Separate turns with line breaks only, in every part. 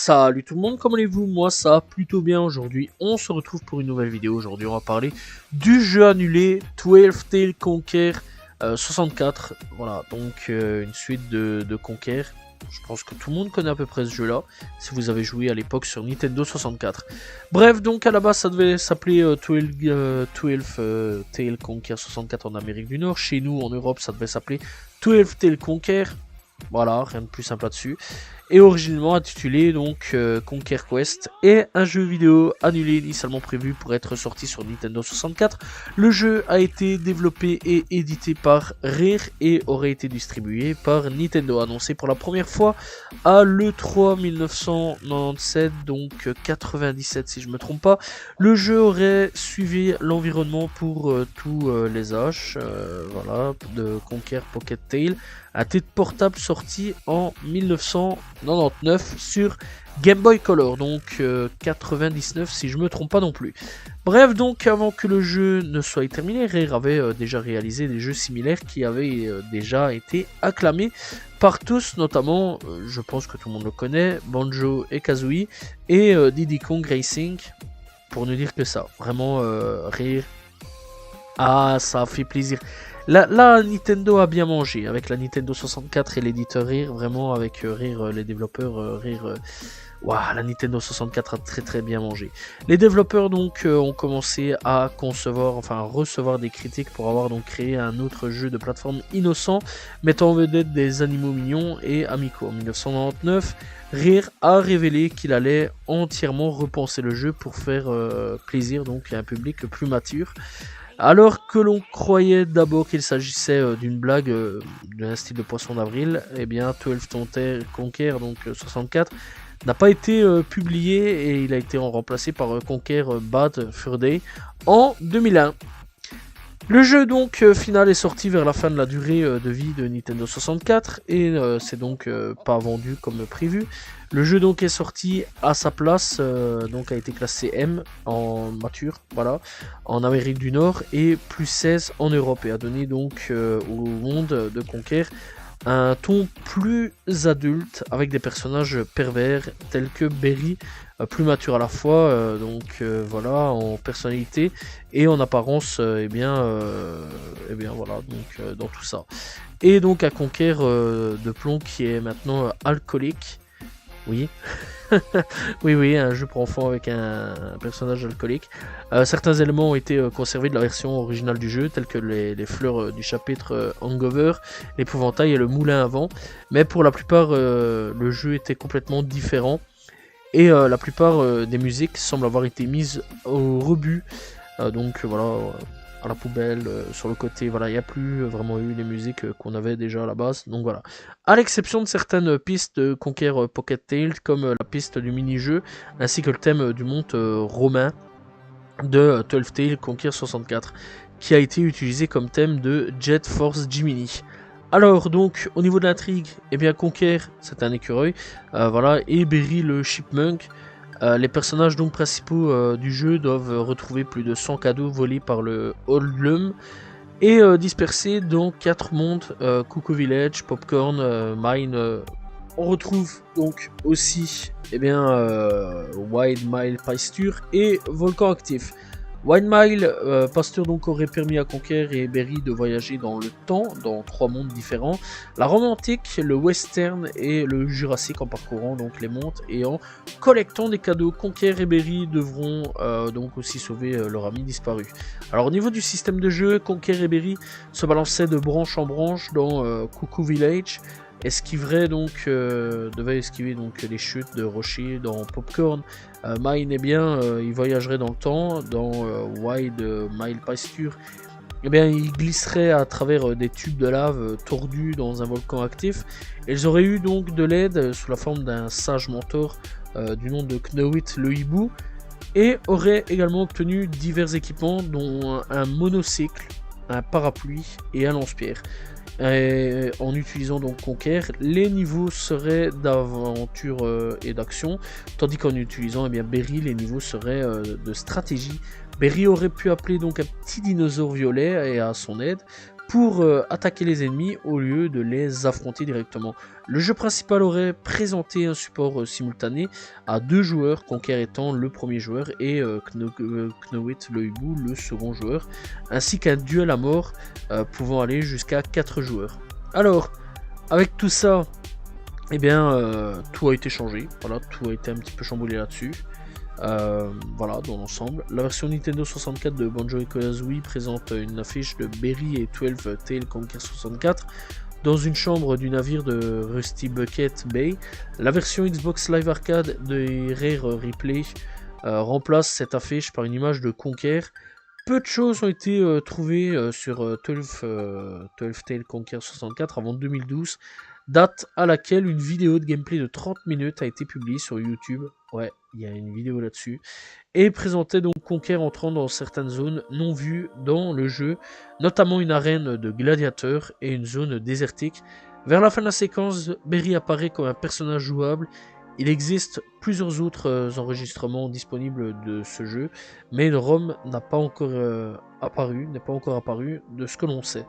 Salut tout le monde, comment allez-vous? Moi ça va plutôt bien aujourd'hui. On se retrouve pour une nouvelle vidéo. Aujourd'hui on va parler du jeu annulé 12 Tales Conquer 64. Voilà, donc une suite de Conquer. Je pense que tout le monde connaît à peu près ce jeu là, si vous avez joué à l'époque sur Nintendo 64. Bref, donc à la base ça devait s'appeler 12 Tales Conquer 64 en Amérique du Nord. Chez nous en Europe ça devait s'appeler 12 Tales Conquer. Voilà, rien de plus simple là-dessus. Et originellement intitulé donc Conquer Quest, et un jeu vidéo annulé initialement prévu pour être sorti sur Nintendo 64. Le jeu a été développé et édité par Rare et aurait été distribué par Nintendo, annoncé pour la première fois à l'E3 1997, donc 97 si je me trompe pas. Le jeu aurait suivi l'environnement pour tous les âges, voilà, de Conquer Pocket Tale, un titre portable sorti en 1999 sur Game Boy Color, donc 99 si je me trompe pas non plus. Bref, donc avant que le jeu ne soit terminé, Rare avait déjà réalisé des jeux similaires qui avaient déjà été acclamés par tous, notamment, je pense que tout le monde le connaît, Banjo et Kazooie et Diddy Kong Racing, pour ne dire que ça. Vraiment, Rare, ah ça fait plaisir. Là, Nintendo a bien mangé avec la Nintendo 64 et l'éditeur Rare, vraiment avec Rare, les développeurs Rare. Waouh, la Nintendo 64 a très bien mangé. Les développeurs donc ont commencé à concevoir, enfin à recevoir des critiques pour avoir donc créé un autre jeu de plateforme innocent, mettant en vedette des animaux mignons et amicaux. En 1999, Rare a révélé qu'il allait entièrement repenser le jeu pour faire plaisir donc à un public plus mature. Alors que l'on croyait d'abord qu'il s'agissait d'une blague d'un style de poisson d'avril, eh bien 12 Tales Conquer, donc 64, n'a pas été publié et il a été remplacé par Conquer Bad Fur Day en 2001. Le jeu donc final est sorti vers la fin de la durée de vie de Nintendo 64 et c'est donc pas vendu comme prévu. Le jeu donc est sorti à sa place, donc a été classé M en mature, voilà, en Amérique du Nord et plus 16 en Europe, et a donné donc au monde de Conquer un ton plus adulte avec des personnages pervers tels que Berry, plus mature à la fois, donc voilà, en personnalité et en apparence, et bien voilà, donc dans tout ça. Et donc un Conquer de plomb qui est maintenant alcoolique. Oui, oui, un jeu pour enfants avec un personnage alcoolique. Certains éléments ont été conservés de la version originale du jeu, tels que les fleurs du chapitre Hangover, l'épouvantail et le moulin à vent. Mais pour la plupart, le jeu était complètement différent. Et la plupart des musiques semblent avoir été mises au rebut. Donc voilà, à la poubelle, sur le côté, voilà, il n'y a plus vraiment eu les musiques qu'on avait déjà à la base, donc voilà. À l'exception de certaines pistes de Conquer Pocket Tales, comme la piste du mini-jeu, ainsi que le thème du monde romain de 12 Tales Conquer 64, qui a été utilisé comme thème de Jet Force Gemini. Alors donc, au niveau de l'intrigue, eh bien Conquer, c'est un écureuil, voilà, et Berry le chipmunk. Les personnages donc principaux du jeu doivent retrouver plus de 100 cadeaux volés par le Hoodlum et dispersés dans 4 mondes, Cuckoo Village, Popcorn, Mine. On retrouve donc aussi Wild Mile Pasture et Volcan Actif. Wild Mile Pasture donc aurait permis à Conquer et Berry de voyager dans le temps, dans 3 mondes différents, la romantique, le western et le jurassique, en parcourant donc les mondes et en collectant des cadeaux. Conquer et Berry devront donc aussi sauver leur ami disparu. Alors au niveau du système de jeu, Conquer et Berry se balançaient de branche en branche dans Cuckoo Village, devait esquiver donc les chutes de rochers dans Popcorn. Mine, il voyagerait dans le temps. Dans Wild Mile Pasture, il glisserait à travers des tubes de lave tordus dans un volcan actif. Ils auraient eu donc de l'aide sous la forme d'un sage mentor du nom de Knowit le hibou, et auraient également obtenu divers équipements dont un monocycle, un parapluie et un lance-pierre. En utilisant donc Conquer, les niveaux seraient d'aventure et d'action, tandis qu'en utilisant Berry, les niveaux seraient de stratégie. Berry aurait pu appeler donc un petit dinosaure violet et à son aide pour attaquer les ennemis au lieu de les affronter directement. Le jeu principal aurait présenté un support simultané à 2 joueurs, Conker étant le premier joueur et Knowit le hibou le second joueur, ainsi qu'un duel à mort pouvant aller jusqu'à 4 joueurs. Alors, avec tout ça, eh bien, tout a été changé, voilà, tout a été un petit peu chamboulé là-dessus. Voilà, dans l'ensemble. La version Nintendo 64 de Banjo-Kazooie présente une affiche de Berry et 12 Tail Conker 64 dans une chambre du navire de Rusty Bucket Bay. La version Xbox Live Arcade de Rare Replay remplace cette affiche par une image de Conker. Peu de choses ont été trouvées sur 12 Tail Conker 64 avant 2012, date à laquelle une vidéo de gameplay de 30 minutes a été publiée sur YouTube. Ouais, il y a une vidéo là-dessus. Et présentait donc Conker entrant dans certaines zones non vues dans le jeu, notamment une arène de gladiateurs et une zone désertique. Vers la fin de la séquence, Berry apparaît comme un personnage jouable. Il existe plusieurs autres enregistrements disponibles de ce jeu, mais le ROM n'a pas encore apparu, n'est pas encore apparu de ce que l'on sait.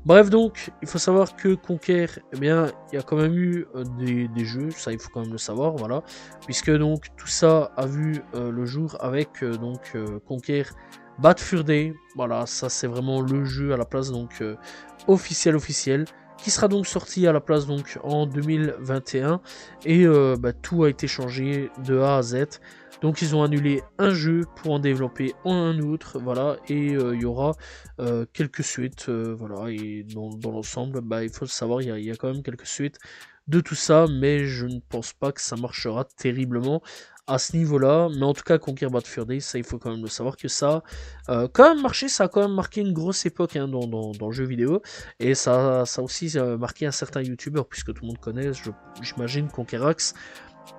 Bref, donc, il faut savoir que Conker, eh bien, il y a quand même eu des jeux, ça il faut quand même le savoir, voilà, puisque donc tout ça a vu le jour avec Conker Bad Fur Day, voilà, ça c'est vraiment le jeu à la place donc officiel, qui sera donc sorti à la place donc en 2021 et tout a été changé de A à Z. Donc ils ont annulé un jeu pour en développer un autre, voilà, et il y aura quelques suites, voilà, et dans l'ensemble, il faut le savoir, il y a quand même quelques suites de tout ça, mais je ne pense pas que ça marchera terriblement à ce niveau-là, mais en tout cas Conker Bad Fur Day, ça il faut quand même le savoir que ça quand même marché, ça a quand même marqué une grosse époque dans le jeu vidéo, et ça a aussi marqué un certain youtubeur, puisque tout le monde connaît, j'imagine, Conkerax,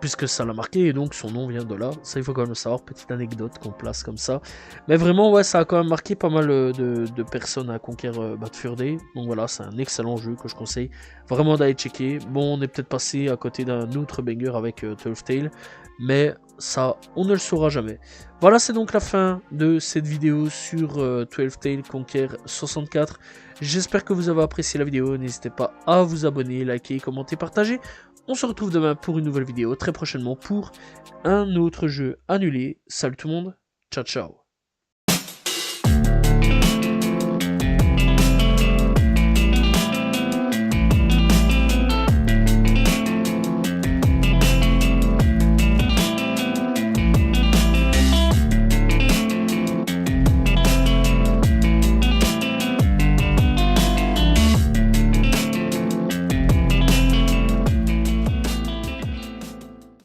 puisque ça l'a marqué et donc son nom vient de là. Ça il faut quand même le savoir, petite anecdote qu'on place comme ça. Mais vraiment ouais, ça a quand même marqué pas mal de personnes à Conker Bad Fur Day. Donc voilà, c'est un excellent jeu que je conseille vraiment d'aller checker. Bon, on est peut-être passé à côté d'un autre banger avec 12 Tail, mais ça on ne le saura jamais. Voilà, c'est donc la fin de cette vidéo sur 12 Tail Conker 64. J'espère que vous avez apprécié la vidéo. N'hésitez pas à vous abonner, liker, commenter, partager. On se retrouve demain pour une nouvelle vidéo, très prochainement pour un autre jeu annulé. Salut tout le monde, ciao ciao.